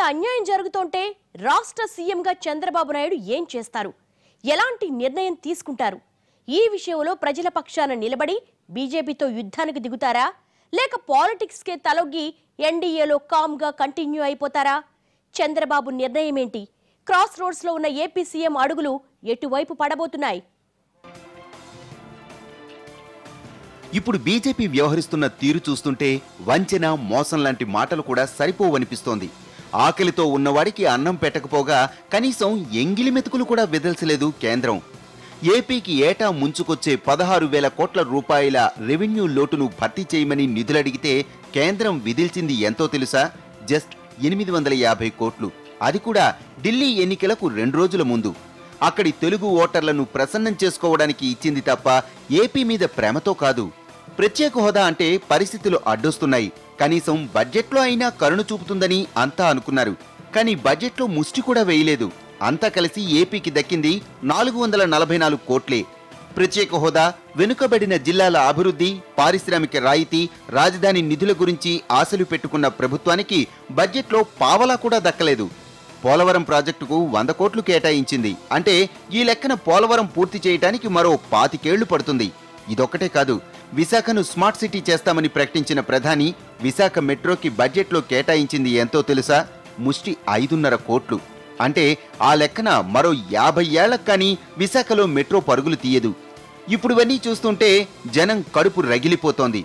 ఇంత అన్యాయం జరుగుతుంటే రాష్ట్ర సీఎంగా చంద్రబాబు నాయుడు ఏం చేస్తారు? ఎలాంటి నిర్ణయం తీసుకుంటారు? ఈ విషయంలో ప్రజల పక్షాన నిలబడి బీజేపీతో యుద్ధానికి దిగుతారా, లేక పాలిటిక్స్ కే తలొగ్గి ఎన్డీఏలో కామ్గా కంటిన్యూ అయిపోతారా? చంద్రబాబు నిర్ణయం ఏంటి? క్రాస్ రోడ్స్ లో ఉన్న ఏపీ సీఎం అడుగులు ఎటువైపు పడబోతున్నాయి? ఇప్పుడు బీజేపీ వ్యవహరిస్తున్న తీరు చూస్తుంటే వంచన, మోసం లాంటి మాటలు కూడా సరిపోవనిపిస్తోంది. ఆకలితో ఉన్నవాడికి అన్నం పెట్టకపోగా కనీసం ఎంగిలి మెతుకులు కూడా విదల్చలేదు కేంద్రం. ఏపీకి ఏటా ముంచుకొచ్చే 16,000 కోట్ల రూపాయల రెవెన్యూ లోటును భర్తీ చేయమని నిధులడిగితే కేంద్రం విధిల్చింది ఎంతో తెలుసా? జస్ట్ 850 కోట్లు. అది కూడా ఢిల్లీ ఎన్నికలకు 2 రోజుల ముందు. అక్కడి తెలుగు ఓటర్లను ప్రసన్నం చేసుకోవడానికి ఇచ్చింది తప్ప ఏపీ మీద ప్రేమతో కాదు. ప్రత్యేక హోదా అంటే పరిస్థితులు అడ్డొస్తున్నాయి, కనీసం బడ్జెట్లో అయినా కరుణ చూపుతుందని అంతా అనుకున్నారు. కానీ బడ్జెట్లో ముష్టి కూడా వేయలేదు. అంతా కలిసి ఏపీకి దక్కింది 444 కోట్లే. ప్రత్యేక హోదా, వెనుకబడిన జిల్లాల అభివృద్ధి, పారిశ్రామిక రాయితీ, రాజధాని నిధుల గురించి ఆశలు పెట్టుకున్న ప్రభుత్వానికి బడ్జెట్లో పావలా కూడా దక్కలేదు. పోలవరం ప్రాజెక్టుకు 100 కోట్లు కేటాయించింది. అంటే ఈ లెక్కన పోలవరం పూర్తి చేయడానికి మరో 25 ఏళ్లు పడుతుంది. ఇదొక్కటే కాదు, విశాఖను స్మార్ట్ సిటీ చేస్తామని ప్రకటించిన ప్రధాని విశాఖ మెట్రోకి బడ్జెట్లో కేటాయించింది ఎంతో తెలుసా? ముష్టి 5.5 కోట్లు. అంటే ఆ లెక్కన మరో 50 ఏళ్లకు కానీ విశాఖలో మెట్రో పరుగులు తీయదు. ఇప్పుడువన్నీ చూస్తుంటే జనం కడుపు రగిలిపోతోంది.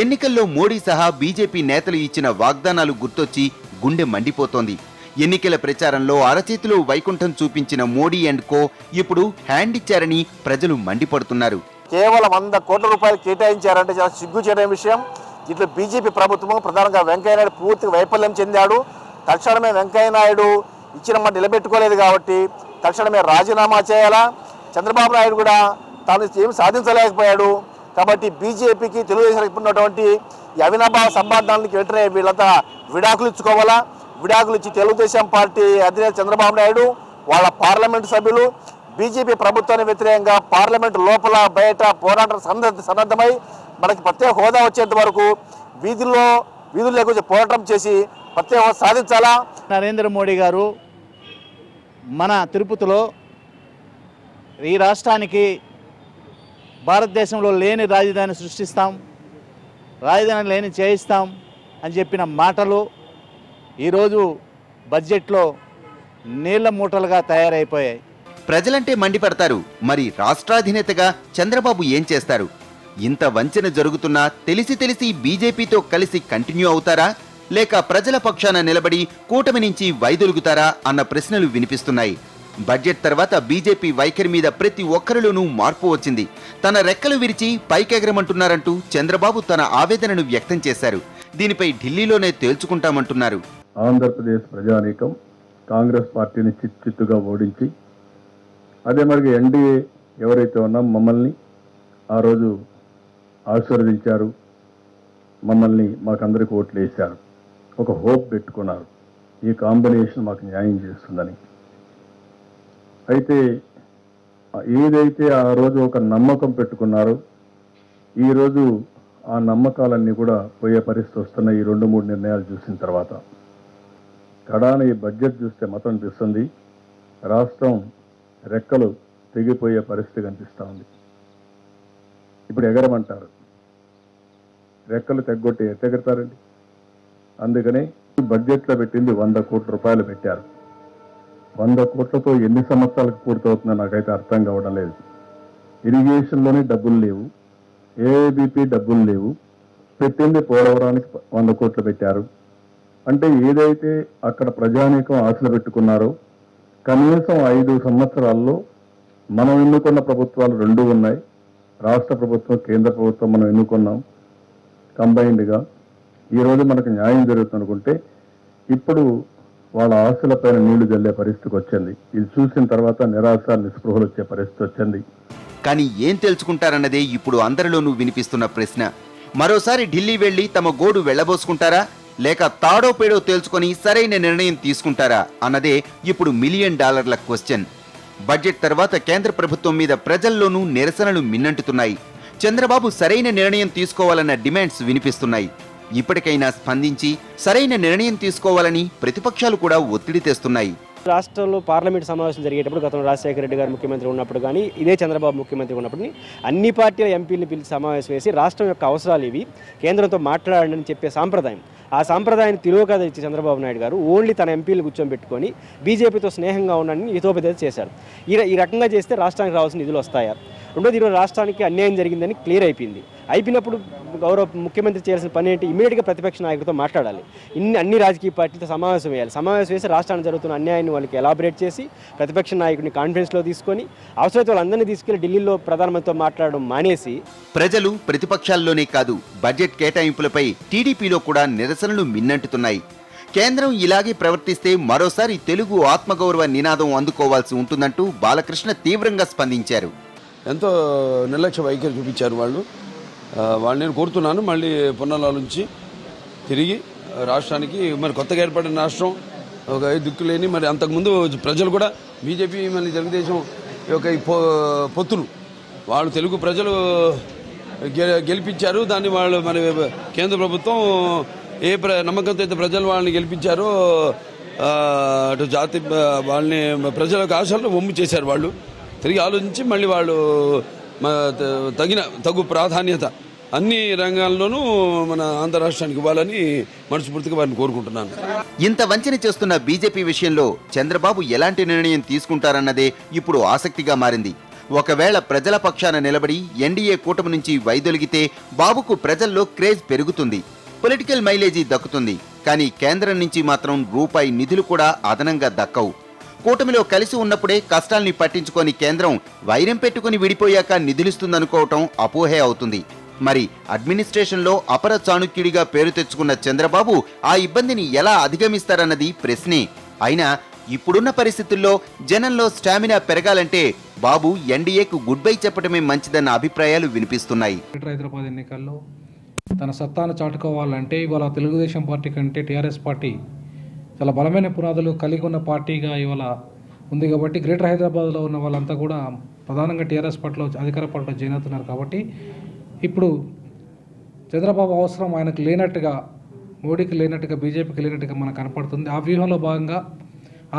ఎన్నికల్లో మోడీ సహా బీజేపీ నేతలు ఇచ్చిన వాగ్దానాలు గుర్తొచ్చి గుండె మండిపోతోంది. ఎన్నికల ప్రచారంలో అరచేతిలో వైకుంఠం చూపించిన మోడీ అండ్ కో ఇప్పుడు హ్యాండ్ ఇచ్చారని ప్రజలు మండిపడుతున్నారు. కేవలం 100 కోట్ల రూపాయలు కేటాయించారంటే చాలా సిగ్గుచేయని విషయం. ఇట్లా బీజేపీ ప్రభుత్వం, ప్రధానంగా వెంకయ్యనాయుడు పూర్తిగా వైఫల్యం చెందాడు. తక్షణమే వెంకయ్యనాయుడు ఇచ్చిన మాట నిలబెట్టుకోలేదు కాబట్టి తక్షణమే రాజీనామా చేయాలా. చంద్రబాబు నాయుడు కూడా తాను ఏమి సాధించలేకపోయాడు కాబట్టి బీజేపీకి తెలుగుదేశానికి ఉన్నటువంటి ఈ అవినాభావ సంబంధానికి వెంటనే వీళ్ళంతా విడాకులు ఇచ్చుకోవాలా. విడాకులు ఇచ్చి తెలుగుదేశం పార్టీ అధినేత చంద్రబాబు నాయుడు, వాళ్ళ పార్లమెంటు సభ్యులు బీజేపీ ప్రభుత్వానికి వ్యతిరేకంగా పార్లమెంటు లోపల బయట పోరాటం సన్నద్ధమై మనకి ప్రత్యేక హోదా వచ్చేంత వరకు వీధుల్లోకి వచ్చి పోరాటం చేసి ప్రత్యేక హోదా సాధించాలా. నరేంద్ర మోడీ గారు మన తిరుపతిలో ఈ రాష్ట్రానికి భారతదేశంలో లేని రాజధాని సృష్టిస్తాం, రాజధాని లేని చేయిస్తాం అని చెప్పిన మాటలు ఈరోజు బడ్జెట్లో నీళ్ల మూటలుగా తయారైపోయాయి. ప్రజలంటే మండిపడతారు, మరి రాష్ట్రాధినేతగా చంద్రబాబు ఏం చేస్తారు? ఇంత వంచన జరుగుతున్నా తెలిసి బీజేపీతో కలిసి కంటిన్యూ అవుతారా, లేక ప్రజల పక్షాన నిలబడి కూటమి నుంచి వైదొలుగుతారా అన్న ప్రశ్నలు వినిపిస్తున్నాయి. బడ్జెట్ తర్వాత బీజేపీ వైఖరి మీద ప్రతి ఒక్కరిలోనూ మార్పు వచ్చింది. తన రెక్కలు విరిచి పైకెగరమంటున్నారంటూ చంద్రబాబు తన ఆవేదనను వ్యక్తం చేశారు. దీనిపై ఢిల్లీలోనే తేల్చుకుంటామంటున్నారు. ఆంధ్రప్రదేశ్ ప్రజానీకం కాంగ్రెస్ పార్టీని చిత్తుగా ఓడించి, అదే మరి ఎన్డీఏ ఎవరైతే ఉన్నాం మమ్మల్ని ఆ రోజు ఆశీర్వదించారు, మమ్మల్ని మాకందరికి ఓట్లు వేశారు, ఒక హోప్ పెట్టుకున్నారు ఈ కాంబినేషన్ మాకు న్యాయం చేస్తుందని. అయితే ఏదైతే ఆ రోజు ఒక నమ్మకం పెట్టుకున్నారో ఈరోజు ఆ నమ్మకాలన్నీ కూడా పోయే పరిస్థితి వస్తున్న ఈ 2-3 నిర్ణయాలు చూసిన తర్వాత కడాన ఈ బడ్జెట్ చూస్తే మొత్తం అనిపిస్తుంది రాష్ట్రం రెక్కలు తెగిపోయే పరిస్థితి కనిపిస్తూ ఉంది. ఇప్పుడు ఎగరమంటారు, రెక్కలు తెగ్గొట్టి ఎత్తెగరతారండి. అందుకని బడ్జెట్లో పెట్టింది 100 కోట్ల రూపాయలు పెట్టారు. 100 కోట్లతో ఎన్ని సంవత్సరాలకు పూర్తవుతుందో నాకైతే అర్థం కావడం లేదు. ఇరిగేషన్లోనే డబ్బులు లేవు, ఏఐబిపి డబ్బులు లేవు, పెట్టింది పోలవరానికి 100 కోట్లు పెట్టారు. అంటే ఏదైతే అక్కడ ప్రజానీకం ఆశలు పెట్టుకున్నారో కనీసం 5 సంవత్సరాల్లో మనం ఎన్నుకున్న ప్రభుత్వాలు 2 ఉన్నాయి. రాష్ట్ర ప్రభుత్వం, కేంద్ర ప్రభుత్వం మనం ఎన్నుకున్నాం కంబైన్డ్గా. ఈరోజు మనకు న్యాయం జరుగుతుందనుకుంటే ఇప్పుడు వాళ్ళ ఆశలపైన నీళ్లు జల్లే పరిస్థితికి వచ్చింది. ఇది చూసిన తర్వాత నిరాశ, నిస్పృహలు వచ్చే పరిస్థితి వచ్చింది. కానీ ఏం తెలుసుకుంటారన్నదే ఇప్పుడు అందరిలోనూ వినిపిస్తున్న ప్రశ్న. మరోసారి ఢిల్లీ వెళ్లి తమ గోడు వెళ్లబోసుకుంటారా, లేక తాడో పేడో తేల్చుకొని సరైన నిర్ణయం తీసుకుంటారా అన్నదే ఇప్పుడు $1 మిలియన్ క్వశ్చన్. బడ్జెట్ తర్వాత కేంద్ర ప్రభుత్వం మీద ప్రజల్లోనూ నిరసనలు మిన్నంటుతున్నాయి. చంద్రబాబు సరైన నిర్ణయం తీసుకోవాలన్న డిమాండ్స్ వినిపిస్తున్నాయి. ఇప్పటికైనా స్పందించి సరైన నిర్ణయం తీసుకోవాలని ప్రతిపక్షాలు కూడా ఒత్తిడి తెస్తున్నాయి. రాష్ట్రంలో పార్లమెంట్ సమావేశం జరిగేటప్పుడు గతంలో రాజశేఖర రెడ్డి గారు ముఖ్యమంత్రి ఉన్నప్పుడు కానీ ఇదే చంద్రబాబు ముఖ్యమంత్రి ఉన్నప్పుడు అన్ని పార్టీల ఎంపీలను పిలిచి సమావేశం వేసి రాష్ట్రం యొక్క అవసరాలు ఇవి కేంద్రంతో మాట్లాడండి చెప్పే సాంప్రదాయం, ఆ సాంప్రదాయాన్ని తిరోగతి ఇచ్చి చంద్రబాబు నాయుడు గారు ఓన్లీ తన ఎంపీలు కూర్చోబెట్టుకొని బీజేపీతో స్నేహంగా ఉండని హితోపదేశం చేశారు. ఈ రకంగా చేస్తే రాష్ట్రానికి రావాల్సిన నిధులు వస్తాయా? రెండోది, ఈరోజు రాష్ట్రానికి అన్యాయం జరిగిందని క్లియర్ అయిపోయింది. అయిపోయినప్పుడు గౌరవ ముఖ్యమంత్రి చేయాల్సిన పని ఏంటి? ఇమీడియట్గా ప్రతిపక్ష నాయకుడితో మాట్లాడాలి. అన్ని రాజకీయ పార్టీలతో సమావేశం వేయాలి. సమావేశం వేసి రాష్ట్రానికి జరుగుతున్న అన్యాయాన్ని వాళ్ళకి ఎలాబరేట్ చేసి ప్రతిపక్ష నాయకుడిని కాన్ఫరెన్స్లో తీసుకొని అవసరమైతే వాళ్ళందరినీ తీసుకెళ్లి ఢిల్లీలో ప్రధానమంత్రితో మాట్లాడడం మానేసి ప్రజలు ప్రతిపక్షాల్లోనే కాదు బడ్జెట్ కేటాయింపులపై టీడీపీలో కూడా నిరసనలు మిన్నంటుతున్నాయి. కేంద్రం ఇలాగే ప్రవర్తిస్తే మరోసారి తెలుగు ఆత్మగౌరవ నినాదం అందుకోవాల్సి ఉంటుందంటూ బాలకృష్ణ తీవ్రంగా స్పందించారు. ఎంతో నిర్లక్ష్య వైఖరి చూపించారు వాళ్ళు. నేను కోరుతున్నాను, మళ్ళీ పునరాలోచించి తిరిగి రాష్ట్రానికి మరి కొత్తగా ఏర్పడిన రాష్ట్రం ఒక దిక్కులేని మరి అంతకుముందు ప్రజలు కూడా బీజేపీ మళ్ళీ తెలుగుదేశం యొక్క పొత్తులు వాళ్ళు తెలుగు ప్రజలు గెలిపించారు. దాన్ని వాళ్ళు మరి కేంద్ర ప్రభుత్వం నమ్మకంతో అయితే ప్రజలు వాళ్ళని గెలిపించారో అటు జాతి వాళ్ళని ప్రజల యొక్క ఆశలను వమ్ము చేశారు. వాళ్ళు తిరిగి ఆలోచించి మళ్ళీ వాళ్ళు తగు ప్రాధాన్యత అన్ని రంగాల్లోనూ మన ఆంధ్ర రాష్ట్రానికి ఇవ్వాలని మనస్ఫూర్తిగా వారిని కోరుకుంటున్నాను. ఇంత వంచన చేస్తున్న బీజేపీ విషయంలో చంద్రబాబు ఎలాంటి నిర్ణయం తీసుకుంటారన్నదే ఇప్పుడు ఆసక్తిగా మారింది. ఒకవేళ ప్రజల పక్షాన నిలబడి ఎన్డీఏ కూటమి నుంచి వైదొలిగితే బాబుకు ప్రజల్లో క్రేజ్ పెరుగుతుంది, పొలిటికల్ మైలేజీ దక్కుతుంది. కానీ కేంద్రం నుంచి మాత్రం రూపాయి నిధులు కూడా అదనంగా దక్కవు. కూటమిలో కలిసి ఉన్నప్పుడే కష్టాల్ని పట్టించుకొని కేంద్రం వైరం పెట్టుకుని విడిపోయాక నిధులిస్తుందనుకోవటం అపోహే అవుతుంది. మరి అడ్మినిస్ట్రేషన్లో అపర చాణుక్యుడిగా పేరు తెచ్చుకున్న చంద్రబాబు ఆ ఇబ్బందిని ఎలా అధిగమిస్తారన్నది ప్రశ్నే. అయినా ఇప్పుడున్న పరిస్థితుల్లో జనంలో స్టామినా పెరగాలంటే బాబు ఎన్డీఏకు గుడ్ బై చెప్పడమే మంచిదన్న అభిప్రాయాలు వినిపిస్తున్నాయి. హైదరాబాద్ ఎన్నికల్లో తన సత్తాను చాటుకోవాలంటే ఇవాళ తెలుగుదేశం పార్టీ కంటే టీఆర్ఎస్ పార్టీ చాలా బలమైన పునాదులు కలిగి ఉన్న పార్టీగా ఇవాళ ఉంది. కాబట్టి గ్రేటర్ హైదరాబాద్లో ఉన్న వాళ్ళంతా కూడా ప్రధానంగా టీఆర్ఎస్ పార్టీలో అధికార పార్టీలో జాయిన్ అవుతున్నారు. కాబట్టి ఇప్పుడు చంద్రబాబు అవసరం ఆయనకు లేనట్టుగా, మోడీకి లేనట్టుగా, బీజేపీకి లేనట్టుగా మనకు కనపడుతుంది. ఆ వ్యూహంలో భాగంగా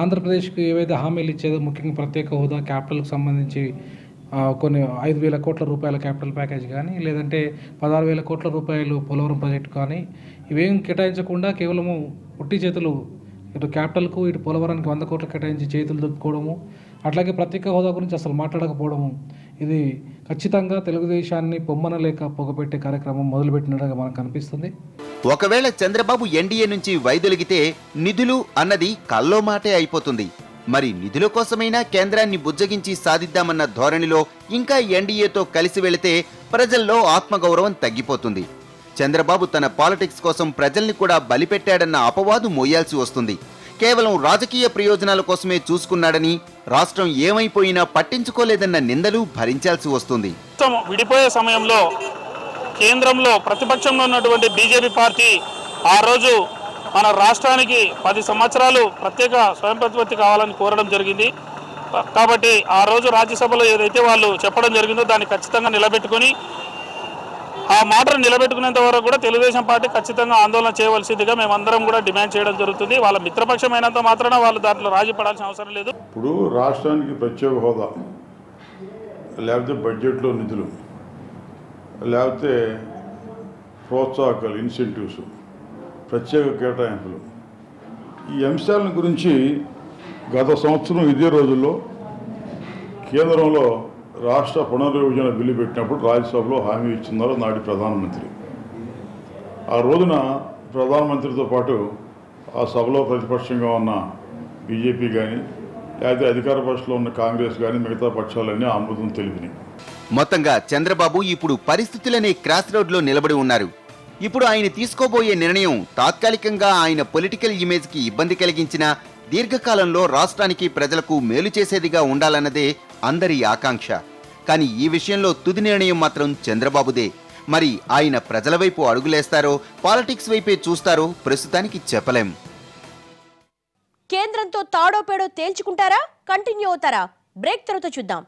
ఆంధ్రప్రదేశ్కి ఏవైతే హామీలు ఇచ్చేదో, ముఖ్యంగా ప్రత్యేక హోదా, క్యాపిటల్కి సంబంధించి కొన్ని 5,000 కోట్ల రూపాయల క్యాపిటల్ ప్యాకేజ్ కానీ, లేదంటే 16,000 కోట్ల రూపాయలు పోలవరం ప్రాజెక్టు కానీ ఇవేం కేటాయించకుండా కేవలము పుట్టి చేతులు ఇటు క్యాపిటల్కు ఇటు పోలవరానికి 100 కోట్లు కేటాయించి చేతులు దుప్పుకోవడము, అట్లాగే ప్రత్యేక హోదా గురించి అసలు మాట్లాడకపోవడము, ఇది ఖచ్చితంగా తెలుగుదేశాన్ని పొమ్మనలేక పొగపెట్టే కార్యక్రమం మొదలుపెట్టినట్టుగా మనకు కనిపిస్తుంది. ఒకవేళ చంద్రబాబు ఎన్డీఏ నుంచి వైదొలిగితే నిధులు అన్నది కల్లో మాటే అయిపోతుంది. మరి నిధుల కోసమైనా కేంద్రాన్ని బుజ్జగించి సాధిద్దామన్న ధోరణిలో ఇంకా ఎన్డీఏతో కలిసి వెళితే ప్రజల్లో ఆత్మగౌరవం తగ్గిపోతుంది. చంద్రబాబు తన పాలిటిక్స్ కోసం ప్రజల్ని కూడా బలిపెట్టాడన్న అపవాదు మోయాల్సి వస్తుంది. కేవలం రాజకీయ ప్రయోజనాల కోసమే చూసుకున్నాడని, రాష్ట్రం ఏమైపోయినా పట్టించుకోలేదన్న నిందలు భరించాల్సి వస్తుంది. విడిపోయే సమయంలో కేంద్రంలో ప్రతిపక్షంలో ఉన్నటువంటి బీజేపీ పార్టీ ఆ రోజు మన రాష్ట్రానికి 10 సంవత్సరాలు ప్రత్యేక స్వయం ప్రతిపత్తి కావాలని కోరడం జరిగింది. కాబట్టి ఆ రోజు రాజ్యసభలో ఏదైతే వాళ్ళు చెప్పడం జరిగిందో దాన్ని ఖచ్చితంగా నిలబెట్టుకుని, ఆ మాటను నిలబెట్టుకునేంత వరకు కూడా తెలుగుదేశం పార్టీ ఖచ్చితంగా ఆందోళన చేయవలసిందిగా మేమందరం కూడా డిమాండ్ చేయడం జరుగుతుంది. వాళ్ళ మిత్రపక్షమైనంత మాత్రాన వాళ్ళు దాంట్లో రాజీ పడాల్సిన అవసరం లేదు. ఇప్పుడు రాష్ట్రానికి ప్రత్యేక హోదా, లేకపోతే బడ్జెట్లో నిధులు, లేకపోతే ప్రోత్సాహకాలు, ఇన్సెంటివ్స్, ప్రత్యేక కేటాయింపులు, ఈ అంశాల గురించి గత సంవత్సరం ఇదే రోజుల్లో కేంద్రంలో రాష్ట్ర పునర్విభజన బిల్లు పెట్టినప్పుడు రాజ్యసభలో హామీ ఇచ్చినారు నాటి ప్రధానమంత్రి. ఆ రోజున ప్రధానమంత్రితో పాటు ఆ సభలో ప్రతిపక్షంగా ఉన్న బీజేపీ కానీ, లేకపోతే అధికార పక్షంలో ఉన్న కాంగ్రెస్ కానీ, మిగతా పక్షాలన్నీ ఆమోదం తెలిపినాయి. మొత్తంగా చంద్రబాబు ఇప్పుడు పరిస్థితులనే క్రాస్ రోడ్లో నిలబడి ఉన్నారు. ఇప్పుడు ఆయన తీసుకోబోయే నిర్ణయం తాత్కాలికంగా ఆయన పొలిటికల్ ఇమేజ్కి ఇబ్బంది కలిగించినా దీర్ఘకాలంలో రాష్ట్రానికి ప్రజలకు మేలు చేసేదిగా ఉండాలన్నదే అందరి ఆకాంక్ష. కానీ ఈ విషయంలో తుది నిర్ణయం మాత్రం చంద్రబాబుదే. మరి ఆయన ప్రజల వైపు అడుగులేస్తారో, పాలిటిక్స్ వైపే చూస్తారో ప్రస్తుతానికి చెప్పలేం. కేంద్రంతో తాడో పేడో తేల్చుకుంటారా, కంటిన్యూ అవుతారా? బ్రేక్ తర్వాత చూద్దాం.